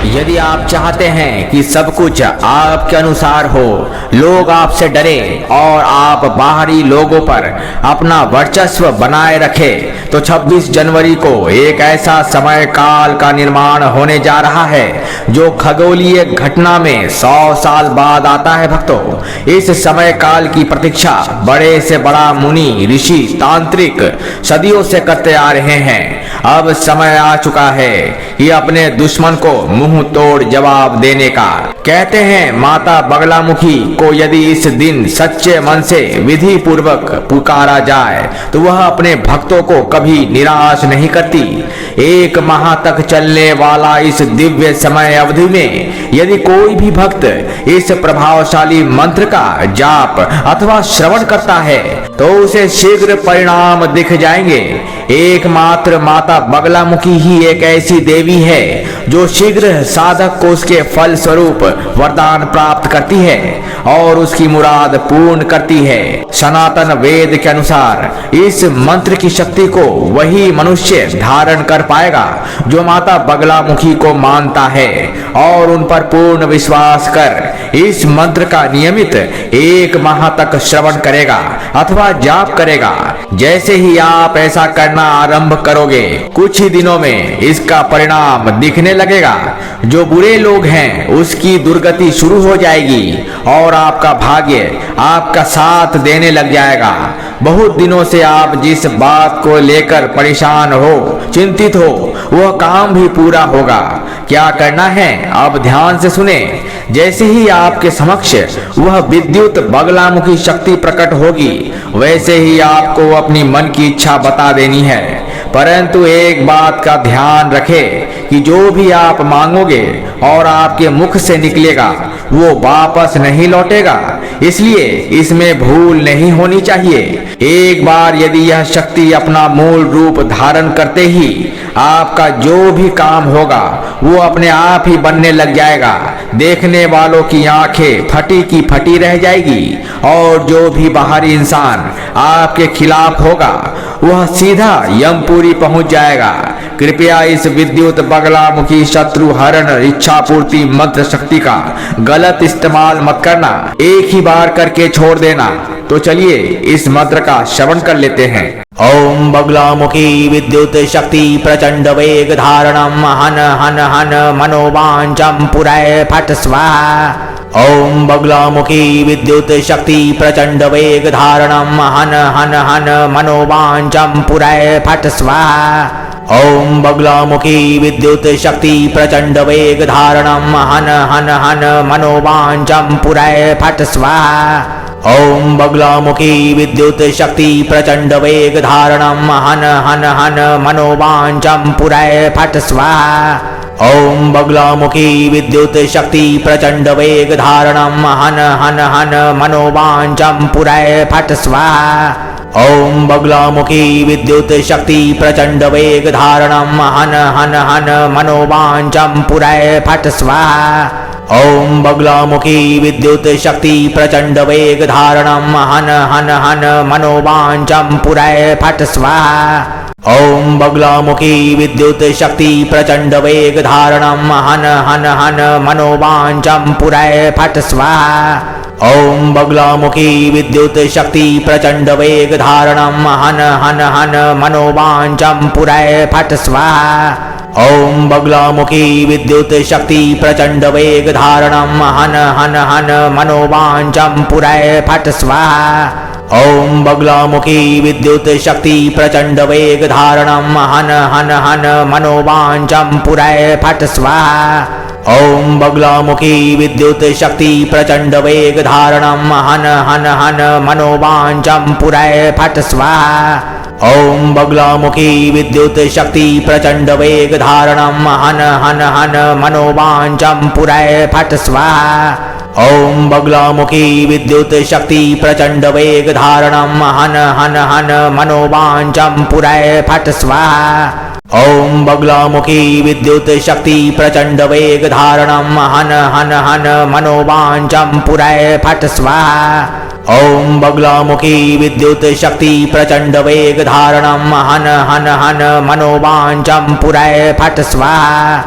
यदि आप चाहते हैं कि सब कुछ आपके अनुसार हो, लोग आपसे डरे और आप बाहरी लोगों पर अपना वर्चस्व बनाए रखें, तो 26 जनवरी को एक ऐसा समय काल का निर्माण होने जा रहा है जो खगोलीय घटना में 100 साल बाद आता है। भक्तों, इस समय काल की प्रतीक्षा बड़े से बड़ा मुनि, ऋषि, तांत्रिक सदियों से करते आ रहे हैं। अब समय आ चुका है कि अपने दुश्मन को मुंह तोड़ जवाब देने का। कहते हैं माता बगलामुखी को यदि इस दिन सच्चे मन से विधि पूर्वक पुकारा जाए तो वह अपने भक्तों को कभी निराश नहीं करती। 1 माह तक चलने वाला इस दिव्य समय अवधि में यदि कोई भी भक्त इस प्रभावशाली मंत्र का जाप अथवा श्रवण करता है तो उसे शीघ्र परिणाम दिख जाएंगे। एकमात्र माता बगलामुखी ही एक ऐसी देवी है जो शीघ्र साधक को उसके फल स्वरूप वरदान प्राप्त करती है और उसकी मुराद पूर्ण करती है। सनातन वेद के अनुसार इस मंत्र की शक्ति को वही मनुष्य धारण कर पाएगा जो माता बगलामुखी को मानता है और उन पर पूर्ण विश्वास कर इस मंत्र का नियमित 1 माह तक श्रवण करेगा अथवा जाप करेगा। जैसे ही आप ऐसा करना आरंभ करोगे, कुछ ही दिनों में इसका परिणाम दिखने लगेगा। जो बुरे लोग हैं उसकी दुर्गति शुरू हो जाएगी और आपका भाग्य आपका साथ देने लग जाएगा। बहुत दिनों से आप जिस बात को लेकर परेशान हो, चिंतित हो, वह काम भी पूरा होगा। क्या करना है अब ध्यान से सुने। जैसे ही आपके समक्ष वह विद्युत बगलामुखी शक्ति प्रकट होगी, वैसे ही आपको अपनी मन की इच्छा बता देनी है। परंतु एक बात का ध्यान रखें कि जो भी आप मांगोगे और आपके मुख से निकलेगा वो वापस नहीं लौटेगा, इसलिए इसमें भूल नहीं होनी चाहिए। एक बार यदि यह शक्ति अपना मूल रूप धारण करते ही आपका जो भी काम होगा वो अपने आप ही बनने लग जाएगा। देखने वालों की आंखें फटी की फटी रह जाएगी और जो भी बाहरी इंसान आपके खिलाफ होगा वह सीधा यमपुरी पहुंच जाएगा। कृपया इस विद्युत बगलामुखी शत्रु हरण इच्छा पूर्ति मंत्र शक्ति का गलत इस्तेमाल मत करना, एक ही बार करके छोड़ देना। तो चलिए इस मंत्र का श्रवण कर लेते हैं। ओम बगलामुखी विद्युत शक्ति प्रचंड वेग धारणम हन हन हन मनोवांचम पुरय फट स्वाहा। ओम बगलामुखी विद्युत शक्ति प्रचंड वेग धारणम हन हन हन मनोवांचम पुरय फट स्वाहा। ओम बगलामुखी विद्युत शक्ति प्रचंड वेग धारणम हन हन हन मनोवांचम पुरय फट स्वाहा। ओम बगलामुखी विद्युत शक्ति प्रचंड वेग धारणम हन हन हन मनोवांचम पुरय फट स्वाहा। ओम बगलामुखी विद्युत शक्ति प्रचंड वेग धारणम हन हन हन मनोवांचम पुरय फट स्वाहा। ओम बगलामुखी विद्युत शक्ति प्रचंड वेग धारणम हन हन हन मनोवांचम पुरय फट स्वाहा। ओम बगलामुखी विद्युत शक्ति प्रचंड वेग धारणम हन हन हन मनोवांचम पुरय फट स्वाहा। ओम बगलामुखी विद्युत शक्ति प्रचंड वेग धारणम हन हन हन मनोवांचम पुरय फट स्वाहा। ओम बगलामुखी विद्युत शक्ति प्रचंड वेग धारणम हन हन हन मनोवांचम पुरय फट स्वाहा। ओम बगलामुखी विद्युत शक्ति प्रचंड वेग धारणम हन हन हन मनोवांचम पुरय फट स्वाहा। ओम बगलामुखी विद्युत शक्ति प्रचंड वेग धारणम हन हन हन मनोवांचम पुरय फट स्वाहा। ओम बगलामुखी विद्युत शक्ति प्रचंड वेग धारणम हन हन हन मनोवांचम पुरय फट स्वाहा। ओम बगलामुखी विद्युत शक्ति प्रचंड वेग धारणम हन हन हन मनोवांचम पुरय फट स्वाहा। ओम बगलामुखी विद्युत शक्ति प्रचंड वेग धारणम हन हन हन मनोवांचम पुरय फट स्वाहा। ओम बगलामुखी विद्युत शक्ति प्रचंड वेग धारणम हन हन हन मनोवांचम पुरय फट स्वाहा। ओम बगलामुखी विद्युत शक्ति प्रचंड वेग धारणम हन हन हन मनोवांचम पुरय फट स्वाहा।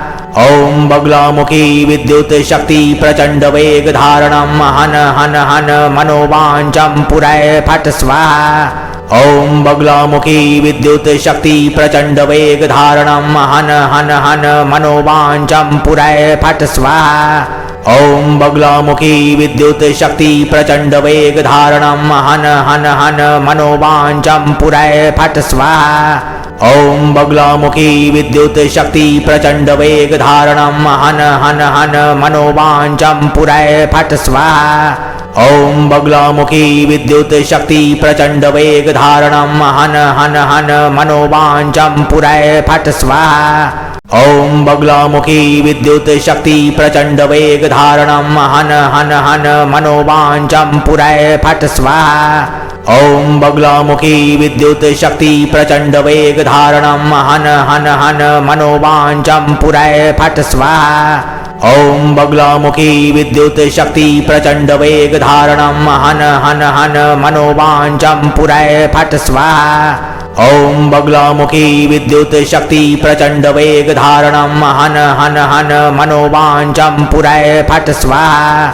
ओम बगलामुखी विद्युत शक्ति प्रचंड वेग धारणम हन हन हन मनोवांचम पुरय फट स्वाहा। ओम बगलामुखी विद्युत शक्ति प्रचंड वेग धारणम हन हन हन मनोवांचम पुरय फट स्वाहा। ओम बगलामुखी विद्युत शक्ति प्रचंड वेग धारणम हन हन हन मनोवांचम पुरय फट स्वाहा। ओम बगलामुखी विद्युत शक्ति प्रचंड वेग धारणम हन हन हन मनोवांचम पुरय फट स्वाहा। ओम बगलामुखी विद्युत शक्ति प्रचंड वेग धारणम हन हन हन मनोवांचम पुरय फट स्वाहा। ओम बगलामुखी विद्युत शक्ति प्रचंड वेग धारणम हन हन हन मनोवांचम पुरय फट स्वाहा। ओम बगलामुखी विद्युत शक्ति प्रचंड वेग धारणम हन हन हन मनोवांचम पुरय फट स्वाहा। ओम बगलामुखी विद्युत शक्ति प्रचंड वेग धारणम हन हन हन मनोवांचम पुरय फट स्वाहा। ओम बगलामुखी विद्युत शक्ति प्रचंड वेग धारणम हन हन हन मनोवांचम पुरय फट स्वाहा।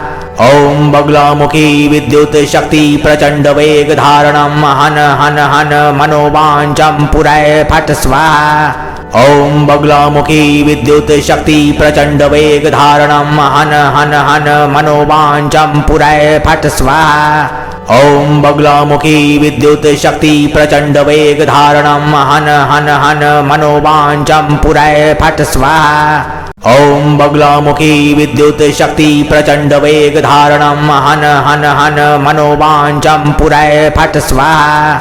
ओम बगलामुखी विद्युत शक्ति प्रचंड वेग धारणम हन हन हन मनोवांचम पुरय फट स्वाहा। ओम बगलामुखी विद्युत शक्ति प्रचंड वेग धारणम हन हन हन मनोवांचम पुरय फट स्वाहा। ओम बगलामुखी विद्युत शक्ति प्रचंड वेग धारणम हन हन हन मनोवांचम पुरय फट स्वाहा। ओम बगलामुखी विद्युत शक्ति प्रचंड वेग धारणम हन हन हन मनोवांचम पुरय फट स्वाहा।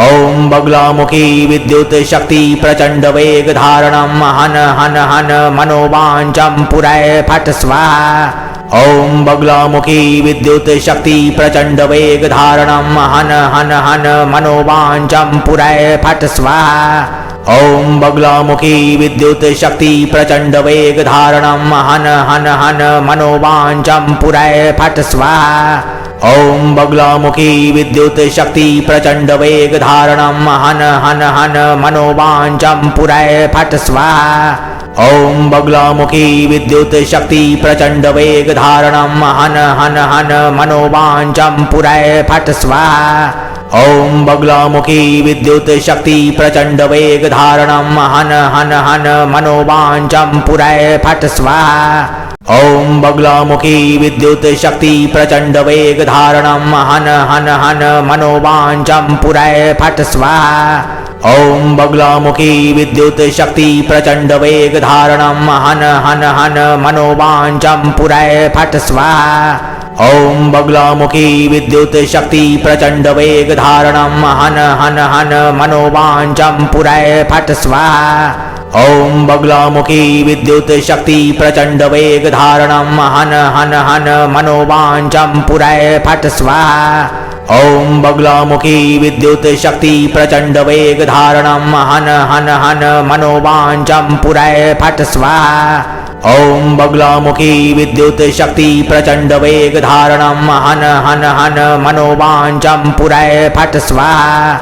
ओम बगलामुखी विद्युत शक्ति प्रचंड वेग धारणम हन हन हन मनोवांचम पुरय फट स्वाहा। ओम बगलामुखी विद्युत शक्ति प्रचंड वेग धारणम हन हन हन मनोवांचम पुरय फट स्वाहा। ओम बगलामुखी विद्युत शक्ति प्रचंड वेग धारणम हन हन हन मनोवांचम पुरय फट स्वाहा। ओम बगलामुखी विद्युत शक्ति प्रचंड वेग धारणम हन हन हन मनोवांचम पुरय फट स्वाहा। ओम बगलामुखी विद्युत शक्ति प्रचंड वेग धारणम हन हन हन मनोवांचम पुरय फट स्वाहा। ओम बगलामुखी विद्युत शक्ति प्रचंड वेग धारणम हन हन हन मनोवांचम पुरय फट स्वाहा। ओम बगलामुखी विद्युत शक्ति प्रचंड वेग धारणम हन हन हन मनोवांचम पुरय फट स्वाहा। ओम बगलामुखी विद्युत शक्ति प्रचंड वेग धारणम हन हन हन मनोवांचम पुरय फट स्वाहा। ओम बगलामुखी विद्युत शक्ति प्रचंड वेग धारणम हन हन हन मनोवांचम पुरय फट स्वाहा। ओम बगलामुखी विद्युत शक्ति प्रचंड वेग धारणम हन हन हन मनोवांचम पुरय फट स्वाहा। ओम बगलामुखी विद्युत शक्ति प्रचंड वेग धारणम हन हन हन मनोवांचम पुरय फट स्वाहा। ओम बगलामुखी विद्युत शक्ति प्रचंड वेग धारणम हन हन हन मनोवांचम पुरय फट स्वाहा।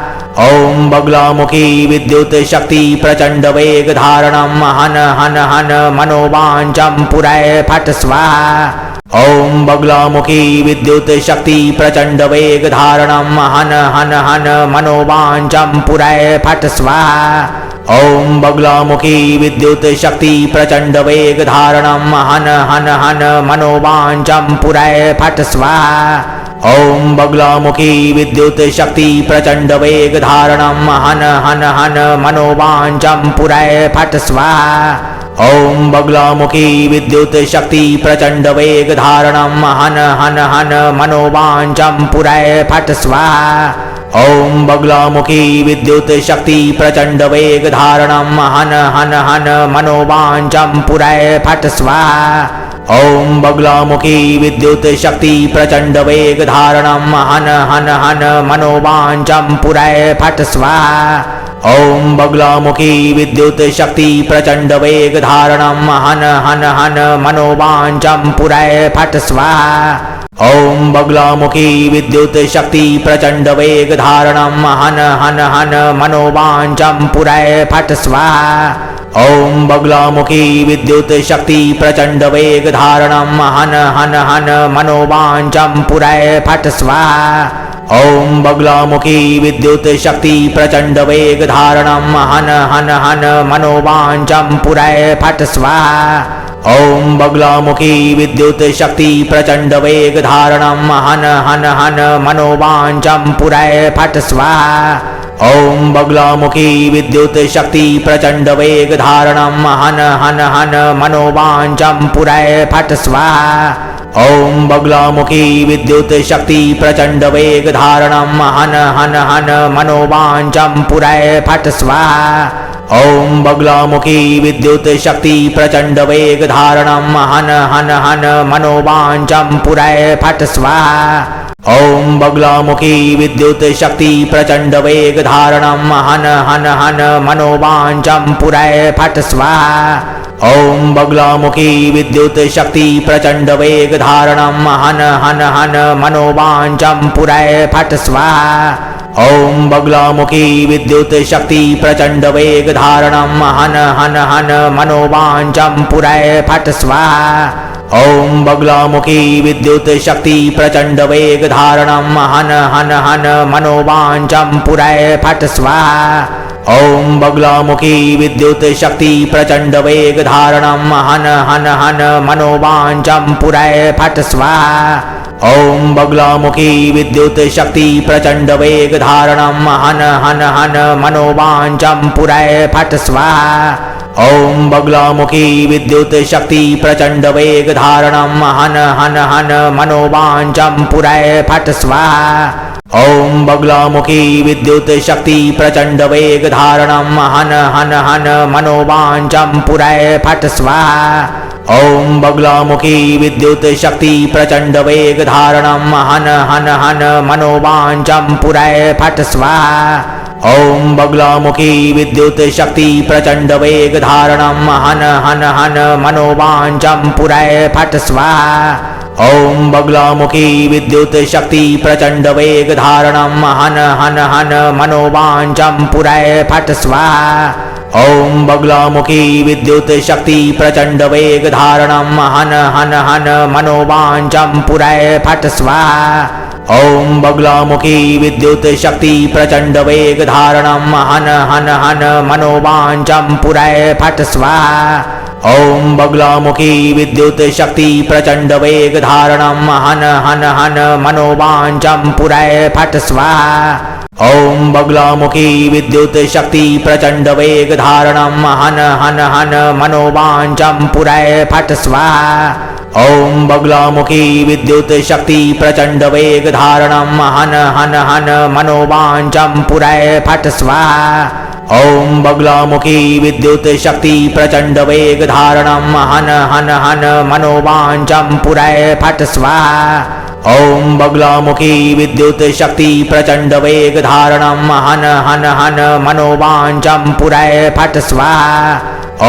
ओम बगलामुखी विद्युत शक्ति प्रचंड वेग धारणम हन हन हन मनोवांचम पुरय फट स्वाहा। ओम बगलामुखी विद्युत शक्ति प्रचंड वेग धारणम हन हन हन मनोवांचम पुरय फट स्वाहा। ओम बगलामुखी विद्युत शक्ति प्रचंड वेग धारणम हन हन हन मनोवांचम पुरय फट स्वाहा। ओम बगलामुखी विद्युत शक्ति प्रचंड वेग धारणम हन हन हन मनोवांचम पुरय फट स्वाहा। ओम बगलामुखी विद्युत शक्ति प्रचंड वेग धारणम हन हन हन मनोवांचम पुरय फट स्वाहा। ओम बगलामुखी विद्युत शक्ति प्रचंड वेग धारणम हन हन हन मनोवांचम पुरय फट स्वाहा। ओम बगलामुखी विद्युत शक्ति प्रचंड वेग धारणम हन हन हन मनोवांचम पुरय फट स्वाहा। ओम बगलामुखी विद्युत शक्ति प्रचंड वेग धारणम हन हन हन मनोवांचम पुरय फट स्वाहा। ओम बगलामुखी विद्युत शक्ति प्रचंड वेग धारणम हन हन हन मनोवांचम पुरय फट स्वाहा। ओम बगलामुखी विद्युत शक्ति प्रचंड वेग धारणम हन हन हन मनोवांचम पुरय फट स्वाहा। ओम बगलामुखी विद्युत शक्ति प्रचंड वेग धारणम हन हन हन मनोवांचम पुरय फट स्वाहा। ओम बगलामुखी विद्युत शक्ति प्रचंड वेग धारणम हन हन हन मनोवांचम पुरय फट स्वाहा। ओम बगलामुखी विद्युत शक्ति प्रचंड वेग धारणम हन हन हन मनोवांचम पुरय फट स्वाहा। ओम बगलामुखी विद्युत शक्ति प्रचंड वेग धारणम हन हन हन मनोवांचम पुरय फट स्वाहा। ओम बगलामुखी विद्युत शक्ति प्रचंड वेग धारणम हन हन हन मनोवांचम पुरय फट स्वाहा। ओम बगलामुखी विद्युत शक्ति प्रचंड वेग धारणम हन हन हन मनोवांचम पुरय फट स्वाहा। ओम बगलामुखी विद्युत शक्ति प्रचंड वेग धारणम हन हन हन मनोवांचम पुरय फट स्वाहा। ओम बगलामुखी विद्युत शक्ति प्रचंड वेग धारणम हन हन हन मनोवांचम पुरय फट स्वाहा। ओम बगलामुखी विद्युत शक्ति प्रचंड वेग धारणम हन हन हन मनोवांचम पुरय फट स्वाहा। ओम बगलामुखी विद्युत शक्ति प्रचंड वेग धारणम हन हन हन मनोवांचम पुरय फट स्वाहा। ओम बगलामुखी विद्युत शक्ति प्रचंड वेग धारणम हन हन हन मनोवांचम पुरय फट स्वाहा। ओम बगलामुखी विद्युत शक्ति प्रचंड वेग धारणम हन हन हन मनोवांचम पुरय फट स्वाहा। ओम बगलामुखी विद्युत शक्ति प्रचंड वेग धारणम हन हन हन मनोवांचम पुरय फट स्वाहा। ओम बगलामुखी विद्युत शक्ति प्रचंड वेग धारणम हन हन हन मनोवांचम पुरय फट स्वाहा। ओम बगलामुखी विद्युत शक्ति प्रचंड वेग धारणम हन हन हन मनोवांचम पुरय फट स्वाहा। ओम बगलामुखी विद्युत शक्ति प्रचंड वेग धारणम हन हन हन मनोवांचम पुरय फट स्वाहा। ओम बगलामुखी विद्युत शक्ति प्रचंड वेग धारणम हन हन हन मनोवांचम पुरय फट स्वाहा। ओम बगलामुखी विद्युत शक्ति प्रचंड वेग धारणम हन हन हन मनोवांचम पुरय फट स्वाहा। ओम बगलामुखी विद्युत शक्ति प्रचंड वेग धारणम हन हन हन मनोवांचम पुरय फट स्वाहा। ओम बगलामुखी विद्युत शक्ति प्रचंड वेग धारणम हन हन हन मनोवांचम पुरय फट स्वाहा। ओम बगलामुखी विद्युत शक्ति प्रचंड वेग धारणम हन हन हन मनोवांचम पुरय फट स्वाहा। ओम बगलामुखी विद्युत शक्ति प्रचंड वेग धारणम हन हन हन मनोवांचम पुरय फट स्वाहा। ओम बगलामुखी विद्युत शक्ति प्रचंड वेग धारणम हन हन हन मनोवांचम पुरय फट स्वाहा।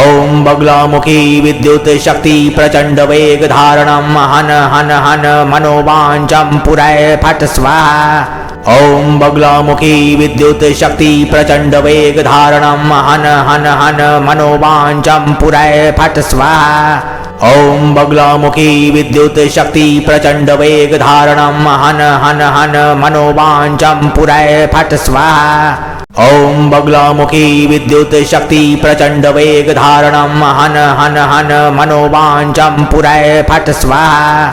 ओम बगलामुखी विद्युत शक्ति प्रचंड वेग धारणम हन हन हन मनोवांचम पुरय फट स्वाहा। ओम बगलामुखी विद्युत शक्ति प्रचंड वेग धारणम हन हन हन मनोवांचम पुरय फट स्वाहा। ओम बगलामुखी विद्युत शक्ति प्रचंड वेग धारणम हन हन हन मनोवांचम पुरय फट स्वाहा। ओम बगलामुखी विद्युत शक्ति प्रचंड वेग धारणम हन हन हन मनोवांचम पुरय फट स्वाहा।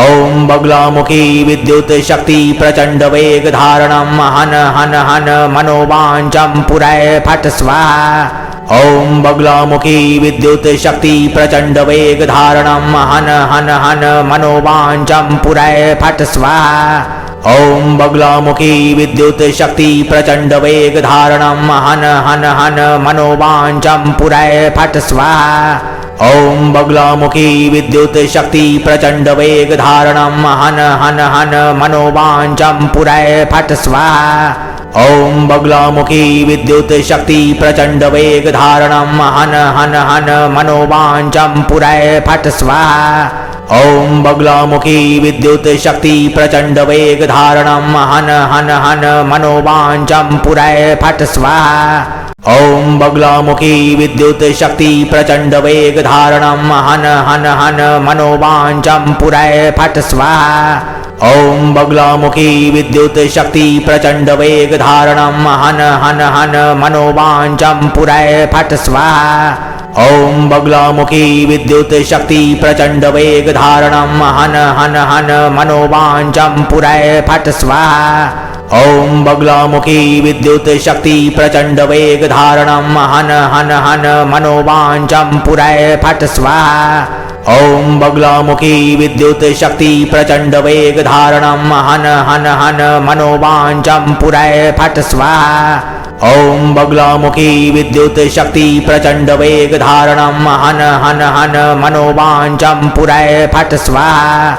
ओम बगलामुखी विद्युत शक्ति प्रचंड वेग धारणम हन हन हन मनोवांचम पुरय फट स्वाहा। ओम बगलामुखी विद्युत शक्ति प्रचंड वेग धारणम हन हन हन मनोवांचम पुरय फट स्वाहा। ओम बगलामुखी विद्युत शक्ति प्रचंड वेग धारणम हन हन हन मनोवांचम पुरय फट स्वाहा। ओम बगलामुखी विद्युत शक्ति प्रचंड वेग धारणम हन हन हन मनोवांचम पुरय फट स्वाहा। ओम बगलामुखी विद्युत शक्ति प्रचंड वेग धारणम हन हन हन मनोवांचम पुरय फट स्वाहा। ओम बगलामुखी विद्युत शक्ति प्रचंड वेग धारणम हन हन हन मनोवांचम पुरय फट स्वाहा। ओम बगलामुखी विद्युत शक्ति प्रचंड वेग धारणम हन हन हन मनोवांचम पुरय फट स्वाहा। ओम बगलामुखी विद्युत शक्ति प्रचंड वेग धारणम हन हन हन मनोवांचम पुरय फट स्वाहा। ओम बगलामुखी विद्युत शक्ति प्रचंड वेग धारणम हन हन हन मनोवांचम पुरय फट स्वाहा। ओम बगलामुखी विद्युत शक्ति प्रचंड वेग धारणम हन हन हन मनोवांचम पुरय फट स्वाहा। ओम बगलामुखी विद्युत शक्ति प्रचंड वेग धारणम हन हन हन मनोवांचम पुरय फट स्वाहा। ओम बगलामुखी विद्युत शक्ति प्रचंड वेग धारणम हन हन हन मनोवांचम पुरय फट स्वाहा।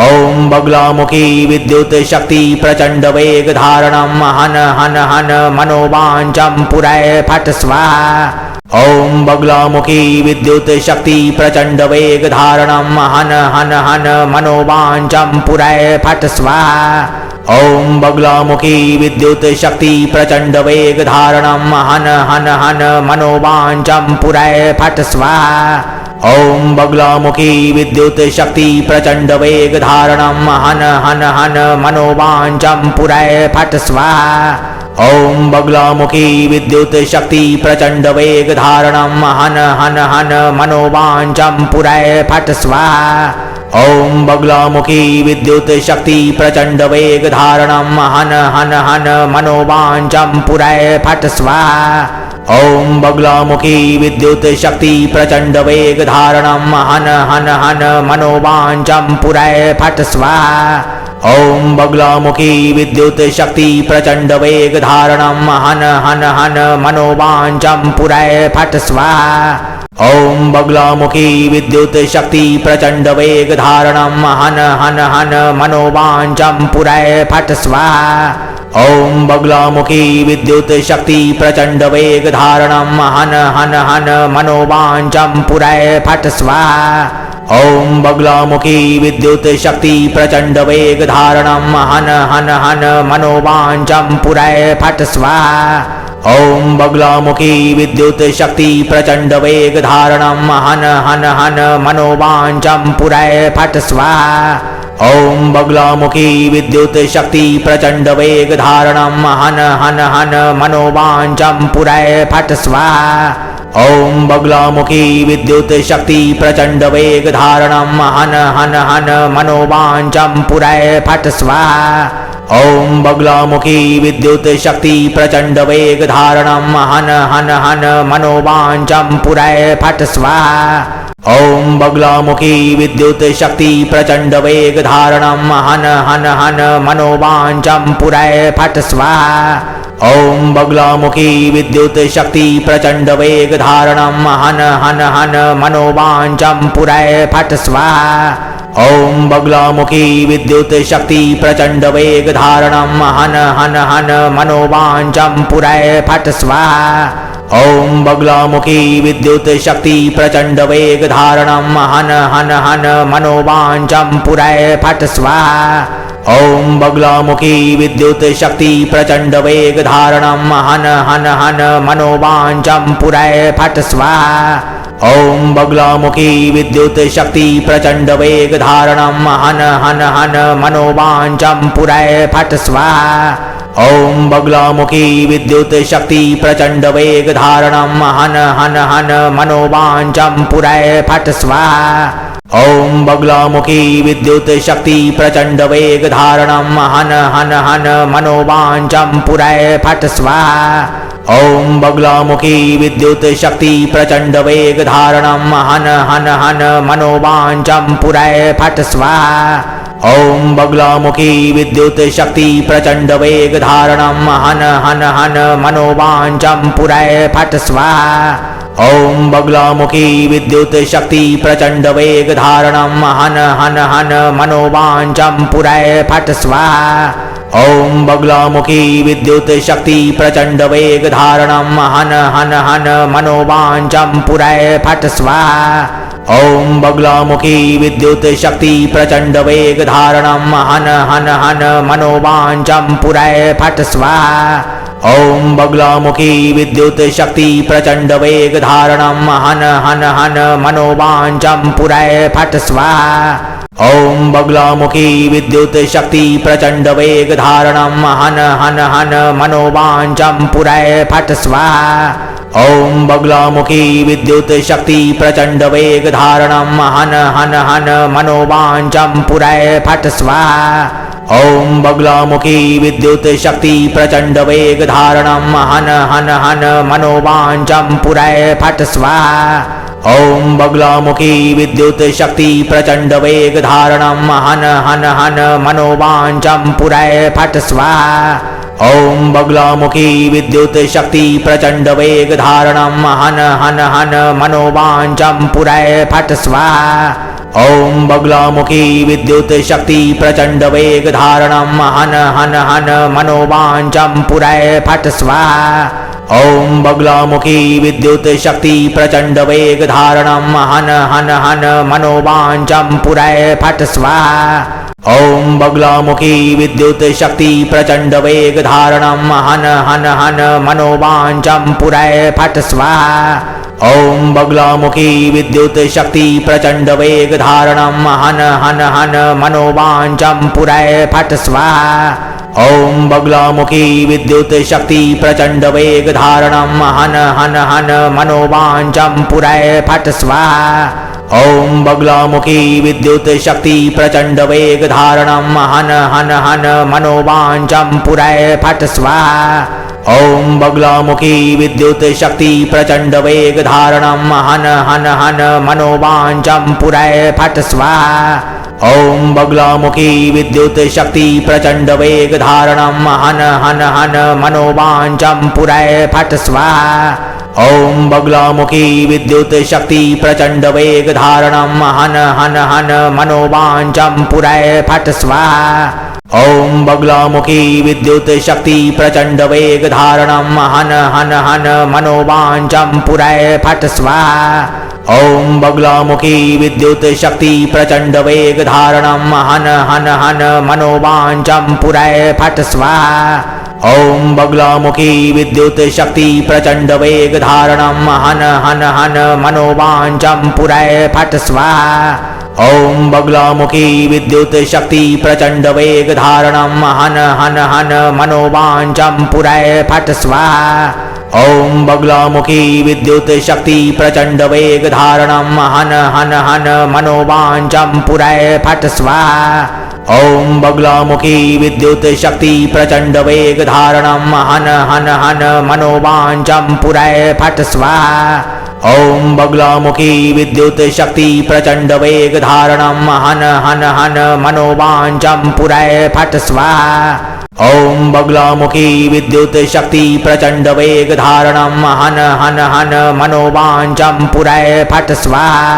ओम बगलामुखी विद्युत शक्ति प्रचंड वेग धारणम हन हन हन मनोवांचम पुरय फट स्वाहा। ओम बगलामुखी विद्युत शक्ति प्रचंड वेग धारणम हन हन हन मनोवांचम पुरय फट स्वाहा। ओम बगलामुखी विद्युत शक्ति प्रचंड वेग धारणम हन हन हन मनोवांचम पुरय फट स्वाहा। ओम बगलामुखी विद्युत शक्ति प्रचंड वेग धारणम हन हन हन मनोवांचम पुरय फट स्वाहा। ओम बगलामुखी विद्युत शक्ति प्रचंड वेग धारणम हन हन हन मनोवांचम पुरय फट स्वाहा। ओम बगलामुखी विद्युत शक्ति प्रचंड वेग धारणम हन हन हन मनोवांचम पुरय फट स्वाहा। ओम बगलामुखी विद्युत शक्ति प्रचंड वेग धारणम हन हन हन मनोवांचम पुरय फट स्वाहा। ओम बगलामुखी विद्युत शक्ति प्रचंड वेग धारणम हन हन हन मनोवांचम पुरय फट स्वाहा। ओम बगलामुखी विद्युत शक्ति प्रचंड वेग धारणम हन हन हन मनोवांचम पुरय फट स्वाहा। ओम बगलामुखी विद्युत शक्ति प्रचंड वेग धारणम हन हन हन मनोवांचम पुरय फट स्वाहा। ओम बगलामुखी विद्युत शक्ति प्रचंड वेग धारणम हन हन हन मनोवांचम पुरय फट स्वाहा। ओम बगलामुखी विद्युत शक्ति प्रचंड वेग धारणम हन हन हन मनोवांचम पुरय फट स्वाहा। ओम बगलामुखी विद्युत शक्ति प्रचंड वेग धारणम हन हन हन मनोवांचम पुरय फट स्वाहा। ओम बगलामुखी विद्युत शक्ति प्रचंड वेग धारणम हन हन हन मनोवांचम पुरय फट स्वाहा। ओम बगलामुखी विद्युत शक्ति प्रचंड वेग धारणम हन हन हन मनोवांचम पुरय फट स्वाहा। ओम बगलामुखी विद्युत शक्ति प्रचंड वेग धारणम हन हन हन मनोवांचम पुरय फट स्वाहा। ओम बगलामुखी विद्युत शक्ति प्रचंड वेग धारणम हन हन हन मनोवांचम पुरय फट स्वाहा। ओम बगलामुखी विद्युत शक्ति प्रचंड वेग धारणम हन हन हन मनोवांचम पुरय फट स्वाहा। ओम बगलामुखी विद्युत शक्ति प्रचंड वेग धारणम हन हन हन मनोवांचम पुरय फट स्वाहा। ओम बगलामुखी विद्युत शक्ति प्रचंड वेग धारणम हन हन हन मनोवांचम पुरय फट स्वाहा। ओम बगलामुखी विद्युत शक्ति प्रचंड वेग धारणम हन हन हन मनोवांचम पुरय फट स्वाहा। ओम बगलामुखी विद्युत शक्ति प्रचंड वेग धारणम हन हन हन मनोवांचम पुरय फट स्वाहा। ओम बगलामुखी विद्युत शक्ति प्रचंड वेग धारणम हन हन हन मनोवांचम पुरय फट स्वाहा। ओम बगलामुखी विद्युत शक्ति प्रचंड वेग धारणम हन हन हन मनोवांचम पुरय फट स्वाहा। ओम बगलामुखी विद्युत शक्ति प्रचंड वेग धारणम हन हन हन मनोवांचम पुरय फट स्वाहा। ओम बगलामुखी विद्युत शक्ति प्रचंड वेग धारणम हन हन हन मनोवांचम पुरय फट स्वाहा। ओम बगलामुखी विद्युत शक्ति प्रचंड वेग धारणम हन हन हन मनोवांचम पुरय फट स्वाहा। ओम बगलामुखी विद्युत शक्ति प्रचंड वेग धारणम हन हन हन मनोवांचम पुरय फट स्वाहा। ओम बगलामुखी विद्युत शक्ति प्रचंड वेग धारणम हन हन हन मनोवांचम पुरय फट स्वाहा। ओम बगलामुखी विद्युत शक्ति प्रचंड वेग धारणम हन हन हन मनोवांचम पुरय फट स्वाहा। ओम बगलामुखी विद्युत शक्ति प्रचंड वेग धारणम हन हन हन मनोवांचम पुरय फट स्वाहा। ओम बगलामुखी विद्युत शक्ति प्रचंड वेग धारणम हन हन हन मनोवांचम पुरय फट स्वाहा। ओम बगलामुखी विद्युत शक्ति प्रचंड वेग धारणम हन हन हन मनोवांचम पुरय फट स्वाहा। ओम बगलामुखी विद्युत शक्ति प्रचंड वेग धारणम हन हन हन मनोवांचम पुरय फट स्वाहा। ओम बगलामुखी विद्युत शक्ति प्रचंड वेग धारणम हन हन हन मनोवांचम पुरय फट स्वाहा। ओम बगलामुखी विद्युत शक्ति प्रचंड वेग धारणम हन हन हन मनोवांचम पुरय फट स्वाहा। ओम बगलामुखी विद्युत शक्ति प्रचंड वेग धारणम हन हन हन मनोवांचम पुरय फट स्वाहा। ओम बगलामुखी विद्युत शक्ति प्रचंड वेग धारणम हन हन हन मनोवांचम पुरय फट स्वाहा। ओम बगलामुखी विद्युत शक्ति प्रचंड वेग धारणम हन हन हन मनोवांचम पुरय फट स्वाहा। ओम बगलामुखी विद्युत शक्ति प्रचंड वेग धारणम हन हन हन मनोवांचम पुरय फट स्वाहा। ओम बगलामुखी विद्युत शक्ति प्रचंड वेग धारणम हन हन हन मनोवांचम पुरय फट स्वाहा। ओम बगलामुखी विद्युत शक्ति प्रचंड वेग धारणम हन हन हन मनोवांचम पुरय फट स्वाहा। ओम बगलामुखी विद्युत शक्ति प्रचंड वेग धारणम हन हन हन मनोवांचम पुरय फट स्वाहा। ओम बगलामुखी विद्युत शक्ति प्रचंड वेग धारणम हन हन हन मनोवांचम पुरय फट स्वाहा। ओम बगलामुखी विद्युत शक्ति प्रचंड वेग धारणम हन हन हन मनोवांचम पुरय फट स्वाहा। ओम बगलामुखी विद्युत शक्ति प्रचंड वेग धारणम हन हन हन मनोवांचम पुरय फट स्वाहा। ओम बगलामुखी विद्युत शक्ति प्रचंड वेग धारणम हन हन हन मनोवांचम पुरय फट स्वाहा। ओम बगलामुखी विद्युत शक्ति प्रचंड वेग धारणम हन हन हन मनोवांचम पुरय फट स्वाहा। ओम बगलामुखी विद्युत शक्ति प्रचंड वेग धारणम हन हन हन मनोवांचम पुरय फट स्वाहा। ओम बगलामुखी विद्युत शक्ति प्रचंड वेग धारणम हन हन हन मनोवांचम पुरय फट स्वाहा। ओम बगलामुखी विद्युत शक्ति प्रचंड वेग धारणम हन हन हन मनोवांचम पुरय फट स्वाहा।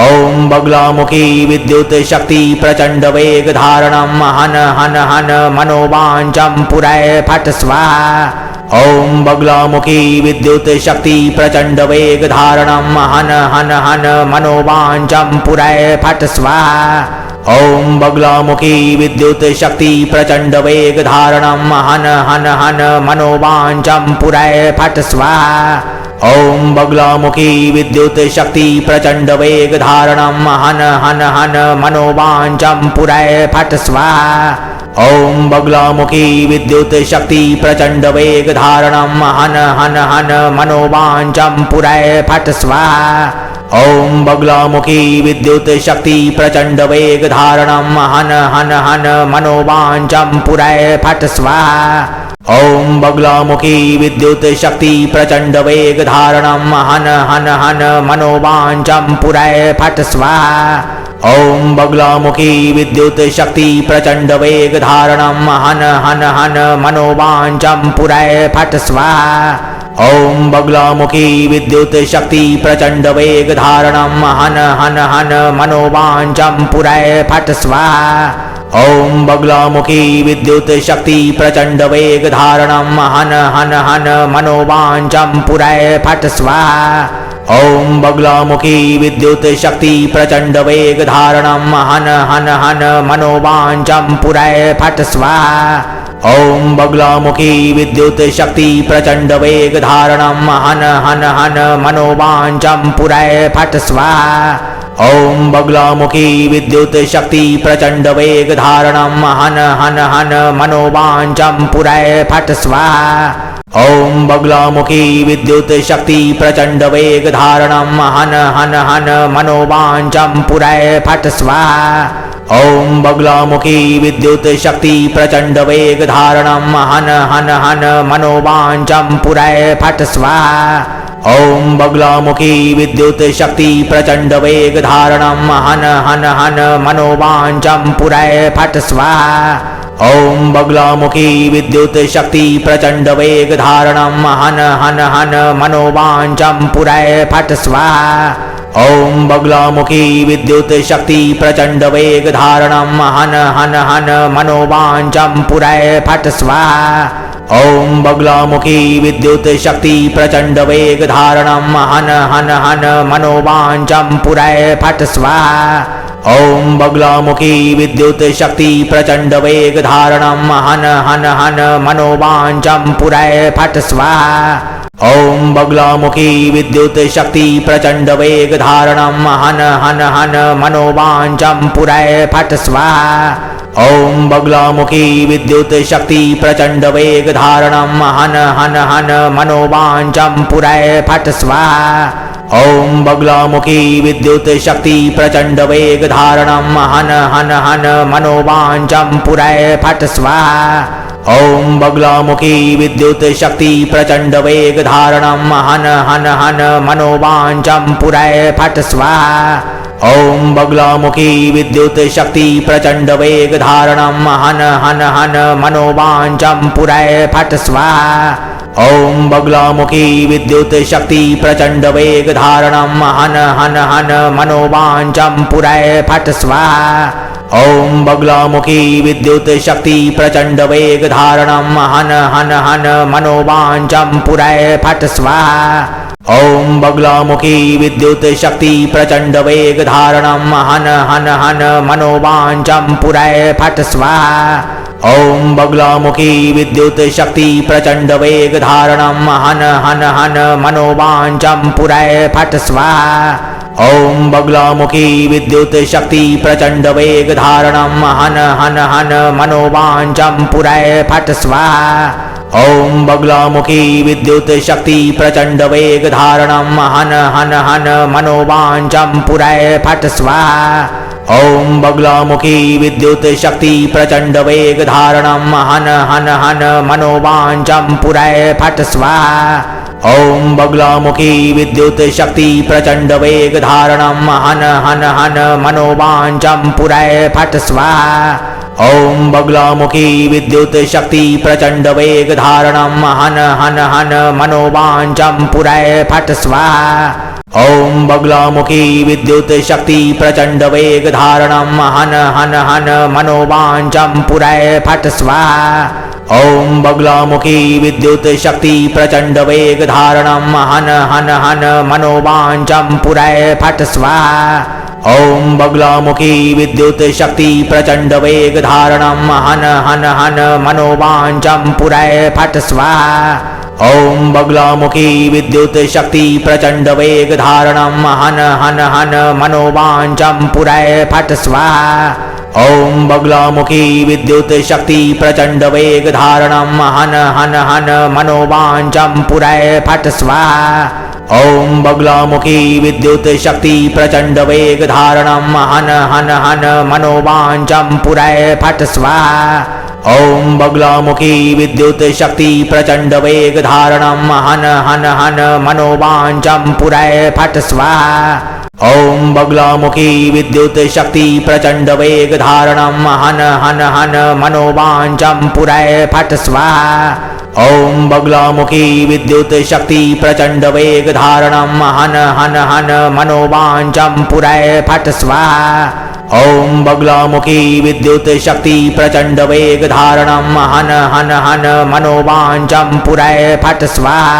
ओम बगलामुखी विद्युत शक्ति प्रचंड वेग धारणम हन हन हन मनोवांचम पुरय फट स्वाहा। ओम बगलामुखी विद्युत शक्ति प्रचंड वेग धारणम हन हन हन मनोवांचम पुरय फट स्वाहा। ओम बगलामुखी विद्युत शक्ति प्रचंड वेग धारणम हन हन हन मनोवांचम पुरय फट स्वाहा। ओम बगलामुखी विद्युत शक्ति प्रचंड वेग धारणम हन हन हन मनोवांचम पुरय फट स्वाहा। ओम बगलामुखी विद्युत शक्ति प्रचंड वेग धारणम हन हन हन मनोवांचम पुरय फट स्वाहा। ओम बगलामुखी विद्युत शक्ति प्रचंड वेग धारणम हन हन हन मनोवांचम पुरय फट स्वाहा। ओम बगलामुखी विद्युत शक्ति प्रचंड वेग धारणम हन हन हन मनोवांचम पुरय फट स्वाहा। ओम बगलामुखी विद्युत शक्ति प्रचंड वेग धारणम हन हन हन मनोवांचम पुरय फट स्वाहा। ओम बगलामुखी विद्युत शक्ति प्रचंड वेग धारणम हन हन हन मनोवांचम पुरय फट स्वाहा। ओम बगलामुखी विद्युत शक्ति प्रचंड वेग धारणम हन हन हन मनोवांचम पुरय फट स्वाहा। ओम बगलामुखी विद्युत शक्ति प्रचंड वेग धारणम हन हन हन मनोवांचम पुरय फट स्वाहा। ओम बगलामुखी विद्युत शक्ति प्रचंड वेग धारणम हन हन हन मनोवांचम पुरय फट स्वाहा। ओम बगलामुखी विद्युत शक्ति प्रचंड वेग धारणम हन हन हन मनोवांचम पुरय फट स्वाहा। ओम बगलामुखी विद्युत शक्ति प्रचंड वेग धारणम हन हन हन मनोवांचम पुरय फट स्वाहा। ओम बगलामुखी विद्युत शक्ति प्रचंड वेग धारणम हन हन हन मनोवांचम पुरय फट स्वाहा। ओम बगलामुखी विद्युत शक्ति प्रचंड वेग धारणम हन हन हन मनोवांचम पुरय फट स्वाहा। ओम बगलामुखी विद्युत शक्ति प्रचंड वेग धारणम हन हन हन मनोवांचम पुरय फट स्वाहा। ओम बगलामुखी विद्युत शक्ति प्रचंड वेग धारणम हन हन हन मनोवांचम पुरय फट स्वाहा। ओम बगलामुखी विद्युत शक्ति प्रचंड वेग धारणम हन हन हन मनोवांचम पुरय फट स्वाहा। ओम बगलामुखी विद्युत शक्ति प्रचंड वेग धारणम हन हन हन मनोवांचम पुरय फट स्वाहा। ओम बगलामुखी विद्युत शक्ति प्रचंड वेग धारणम हन हन हन मनोवांचम पुरय फट स्वाहा। ओम बगलामुखी विद्युत शक्ति प्रचंड वेग धारणम हन हन हन मनोवांचम पुरय फट स्वाहा। ओम बगलामुखी विद्युत शक्ति प्रचंड वेग धारणम हन हन हन मनोवांचम पुरय फट स्वाहा। ओम बगलामुखी विद्युत शक्ति प्रचंड वेग धारणम हन हन हन मनोवांचम पुरय फट स्वाहा। ओम बगलामुखी विद्युत शक्ति प्रचंड वेग धारणम हन हन हन मनोवांचम पुरय फट स्वाहा। ओम बगलामुखी विद्युत शक्ति प्रचंड वेग धारणम हन हन हन मनोवांचम पुरय फट स्वाहा। ओम बगलामुखी विद्युत शक्ति प्रचंड वेग धारणम हन हन हन मनोवांचम पुरय फट स्वाहा। ओम बगलामुखी विद्युत शक्ति प्रचंड वेग धारणम हन हन हन मनोवांचम पुरय फट स्वाहा। ओम बगलामुखी विद्युत शक्ति प्रचंड वेग धारणम हन हन हन मनोवांचम पुरय फट स्वाहा। ओम बगलामुखी विद्युत शक्ति प्रचंड वेग धारणम हन हन हन मनोवांचम पुरय फट स्वाहा। ओम बगलामुखी विद्युत शक्ति प्रचंड वेग धारणम हन हन हन मनोवांचम पुरय फट स्वाहा। ओम बगलामुखी विद्युत शक्ति प्रचंड वेग धारणम हन हन हन मनोवांचम पुरय फट स्वाहा। ओम बगलामुखी विद्युत शक्ति प्रचंड वेग धारणम हन हन हन मनोवांचम पुरय फट स्वाहा। ओम बगलामुखी विद्युत शक्ति प्रचंड वेग धारणम हन हन हन मनोवांचम पुरय फट स्वाहा। ओम बगलामुखी विद्युत शक्ति प्रचंड वेग धारणम हन हन हन मनोवांचम पुरय फट स्वाहा। ओम बगलामुखी विद्युत शक्ति प्रचंड वेग धारणम हन हन हन मनोवांचम पुरय फट स्वाहा। ओम बगलामुखी विद्युत शक्ति प्रचंड वेग धारणम हन हन हन मनोवांचम पुरय फट स्वाहा। ओम बगलामुखी विद्युत शक्ति प्रचंड वेग धारणम हन हन हन मनोवांचम पुरय फट स्वाहा। ओम बगलामुखी विद्युत शक्ति प्रचंड वेग धारणम हन हन हन मनोवांचम पुरय फट स्वाहा। ओम बगलामुखी विद्युत शक्ति प्रचंड वेग धारणम हन हन हन मनोवांचम पुरय फट स्वाहा। ओम बगलामुखी विद्युत शक्ति प्रचंड वेग धारणम हन हन हन मनोवांचम पुरय फट स्वाहा। ओम बगलामुखी विद्युत शक्ति प्रचंड वेग धारणम हन हन हन मनोवांचम पुरय फट स्वाहा। ओम बगलामुखी विद्युत शक्ति प्रचंड वेग धारणम हन हन हन मनोवांचम पुरय फट स्वाहा। ओम बगलामुखी विद्युत शक्ति प्रचंड वेग धारणम हन हन हन मनोवांचम पुरय फट स्वाहा।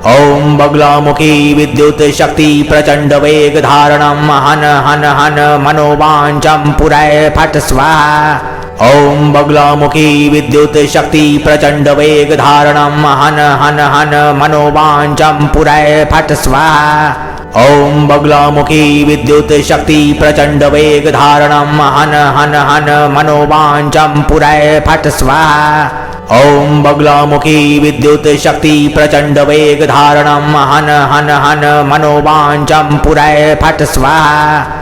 ओम बगलामुखी विद्युत शक्ति प्रचंड वेग धारणम हन हन हन मनोवांचम पुरय फट स्वाहा। ओम बगलामुखी विद्युत शक्ति प्रचंड वेग धारणम हन हन हन मनोवांचम पुरय फट स्वाहा। ओम बगलामुखी विद्युत शक्ति प्रचंड वेग धारणम हन हन हन मनोवांचम पुरय फट स्वाहा। ओम बगलामुखी विद्युत शक्ति प्रचंड वेग धारणम हन हन हन मनोवांचम पुरय फट स्वाहा।